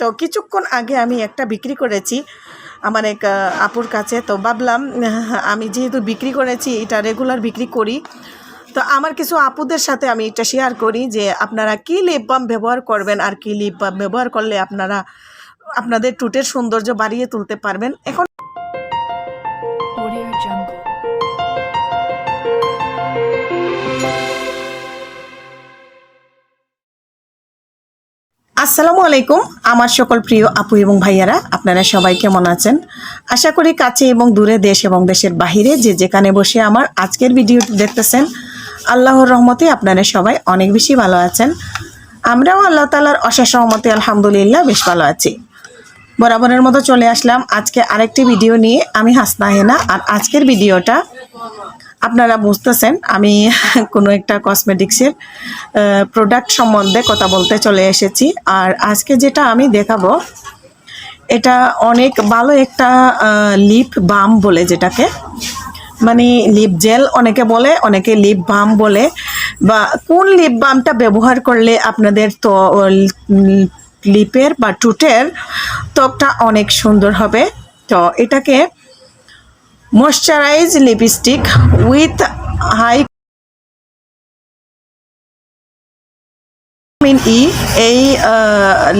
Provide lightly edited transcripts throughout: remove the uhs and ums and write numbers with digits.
তো কিছুক্ষণ আগে আমি একটা বিক্রি করেছি আমার এক আপুর কাছে। তো ভাবলাম আমি যেহেতু বিক্রি করেছি, এটা রেগুলার বিক্রি করি, তো আমার কিছু আপুদের সাথে আমি এটা শেয়ার করি যে আপনারা কি লিপ বাম ব্যবহার করবেন আর কি লিপ বাম ব্যবহার করলে আপনারা আপনাদের ঠোঁটের সৌন্দর্য বাড়িয়ে তুলতে পারবেন। এখন আসসালামু আলাইকুম আমার সকল প্রিয় আপু এবং ভাইয়ারা, আপনারা সবাই কেমন আছেন? আশা করি কাছে এবং দূরে, দেশ এবং দেশের বাহিরে যে যেখানে বসে আমার আজকের ভিডিওটি দেখতেছেন, আল্লাহর রহমতে আপনারা সবাই অনেক বেশি ভালো আছেন। আমরাও আল্লাহ তাআলার অশেষ রহমতে আলহামদুলিল্লাহ বেশ ভালো আছি। বরাবরের মতো চলে আসলাম আজকে আরেকটি ভিডিও নিয়ে। আমি হাসনা হেনা। আর আজকের ভিডিওটা আপনারা বুঝতেছেন আমি কোনো একটা কসমেটিক্সের প্রোডাক্ট সম্বন্ধে কথা বলতে চলে এসেছি। আর আজকে যেটা আমি দেখাবো এটা অনেক ভালো একটা লিপ বাম বলে, যেটাকে মানে লিপ জেল অনেকে বলে, অনেকে লিপ বাম বলে। বা কোন লিপ বামটা ব্যবহার করলে আপনাদের তো লিপের বা ঠোঁটের ত্বকটা অনেক সুন্দর হবে। তো এটাকে moisturize lipstick with high vitamin E এই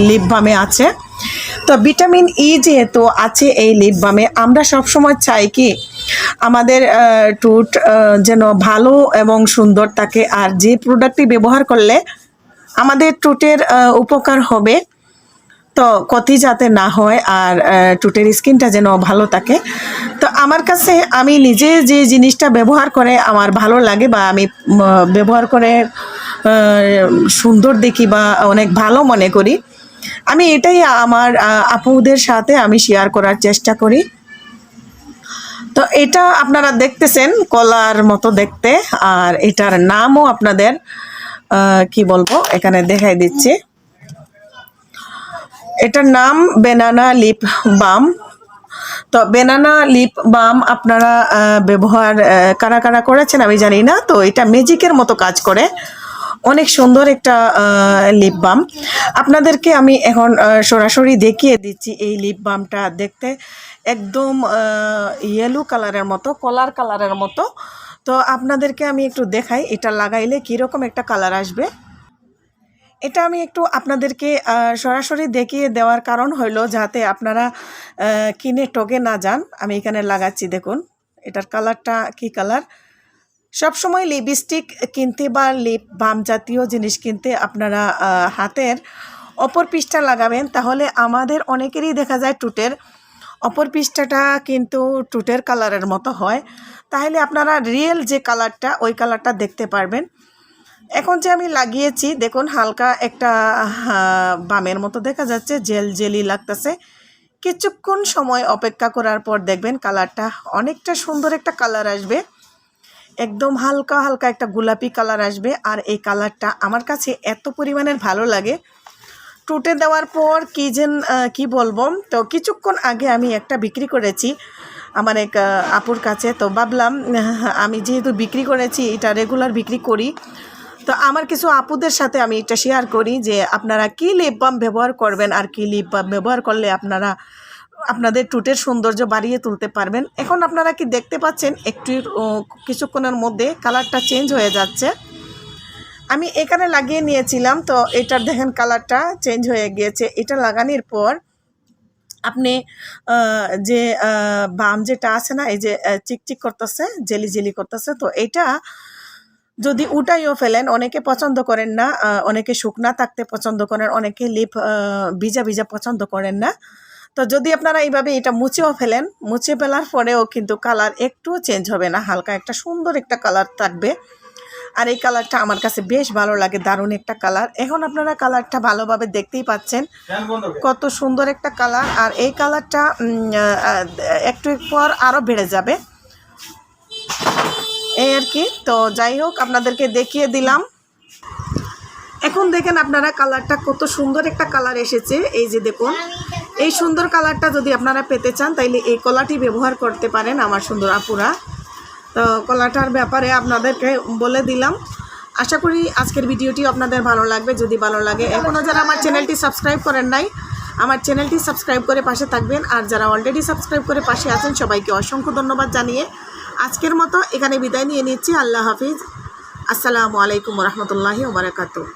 লিপ বামে আছে। তো ভিটামিন ই যেহেতু আছে এই লিপ বামে, আমরা সবসময় চাই কি আমাদের ঠোঁট যেন ভালো এবং সুন্দর থাকে। আর যে প্রোডাক্টটি ব্যবহার করলে আমাদের ঠোঁটের উপকার হবে, তো ক্ষতি যাতে না হয় আর ঠোঁটের স্কিনটা যেন ভালো থাকে। তো আমার কাছে আমি নিজে যে জিনিসটা ব্যবহার করে আমার ভালো লাগে বা আমি ব্যবহার করে সুন্দর দেখি বা অনেক ভালো মনে করি, আমি এটাই আমার আপুদের সাথে আমি শেয়ার করার চেষ্টা করি। তো এটা আপনারা দেখতেছেন কলার মতো দেখতে, আর এটার নামও আপনাদের কি বলবো এখানে দেখাই দিচ্ছি। এটার নাম বেনানা লিপ বাম। তো বেনানা লিপ বাম আপনারা ব্যবহার কারা কারা করেছেন আমি জানি না। তো এটা ম্যাজিকের মতো কাজ করে, অনেক সুন্দর একটা লিপ বাম। আপনাদেরকে আমি এখন সরাসরি দেখিয়ে দিচ্ছি। এই লিপ বামটা দেখতে একদম ইয়েলো কালারের মতো, কলার কালারের মতো। তো আপনাদেরকে আমি একটু দেখাই এটা লাগাইলে কীরকম একটা কালার আসবে। এটা আমি একটু আপনাদেরকে সরাসরি দেখিয়ে দেওয়ার কারণ হলো যাতে আপনারা কিনে ঠকে না যান। আমি এখানে লাগাচ্ছি, দেখুন এটার কালারটা কি কালার। সবসময় লিপস্টিক কিনতে বা লিপ বাম জাতীয় জিনিস কিনতে আপনারা হাতের অপর পৃষ্ঠা লাগাবেন, তাহলে আমাদের অনেকেরই দেখা যায় ঠোঁটের অপর পৃষ্ঠাটা কিন্তু ঠোঁটের কালারের মতো হয়। তাহলে আপনারা রিয়েল যে কালারটা ওই কালারটা দেখতে পারবেন। এখন যে আমি লাগিয়েছি দেখুন হালকা একটা বামের মতো দেখা যাচ্ছে, জেল জেলি লাগতেছে। কিছুক্ষণ সময় অপেক্ষা করার পর দেখবেন কালারটা অনেকটা সুন্দর একটা কালার আসবে, একদম হালকা হালকা একটা গোলাপি কালার আসবে। আর এই কালারটা আমার কাছে এত পরিমাণের ভালো লাগে ঠোঁটে দেওয়ার পর কি বলবো। তো কিছুক্ষণ আগে আমি একটা বিক্রি করেছি আমার এক আপুর কাছে। তো ভাবলাম আমি যেহেতু বিক্রি করেছি, এটা রেগুলার বিক্রি করি, তো আমার কিছু আপুদের সাথে আমি এটা শেয়ার করি যে আপনারা কি লিপ বাম ব্যবহার করবেন আর কি লিপ বাম ব্যবহার করলে আপনারা আপনাদের ঠোঁটের সৌন্দর্য বাড়িয়ে তুলতে পারবেন। এখন আপনারা কি দেখতে পাচ্ছেন একটু কিছুক্ষণের মধ্যে কালারটা চেঞ্জ হয়ে যাচ্ছে। আমি এখানে লাগিয়ে নিয়েছিলাম, তো এটার দেখেন কালারটা চেঞ্জ হয়ে গিয়েছে। এটা লাগানোর পর আপনি যে বাম যেটা আছে না, এই যে চিকচিক করতেছে, জেলি জেলি করতেছে, তো এটা যদি উঠাইও ফেলেন, অনেকে পছন্দ করেন না, অনেকে শুকনা থাকতে পছন্দ করেন, অনেকে লিপ ভিজা ভিজা পছন্দ করেন না। তো যদি আপনারা এইভাবে এটা মুছেও ফেলেন, মুছে ফেলার পরেও কিন্তু কালার একটুও চেঞ্জ হবে না, হালকা একটা সুন্দর একটা কালার থাকবে। আর এই কালারটা আমার কাছে বেশ ভালো লাগে, দারুণ একটা কালার। এখন আপনারা কালারটা ভালোভাবে দেখতেই পাচ্ছেন কত সুন্দর একটা কালার। আর এই কালারটা একটু পর আরও বেড়ে যাবে এই আর কি। তো যাই হোক আপনাদেরকে দেখিয়ে দিলাম। এখন দেখেন আপনারা কালারটা কত সুন্দর একটা কালার এসেছে। এই যে দেখুন, এই সুন্দর কালারটা যদি আপনারা পেতে চান তাইলে এই কলাটি ব্যবহার করতে পারেন আমার সুন্দর আপুরা। তো কলাটার ব্যাপারে আপনাদেরকে বলে দিলাম। আশা করি আজকের ভিডিওটি আপনাদের ভালো লাগবে। যদি ভালো লাগে, এখনও যারা আমার চ্যানেলটি সাবস্ক্রাইব করেন নাই আমার চ্যানেলটি সাবস্ক্রাইব করে পাশে থাকবেন। আর যারা অলরেডি সাবস্ক্রাইব করে পাশে আছেন সবাইকে অসংখ্য ধন্যবাদ জানিয়ে আজকের মতো এখানে বিদায় নিয়ে নিচ্ছি। আল্লাহ হাফিজ। আসসালামু আলাইকুম রহমতুল্লাহি ওয়া বারাকাতুহু।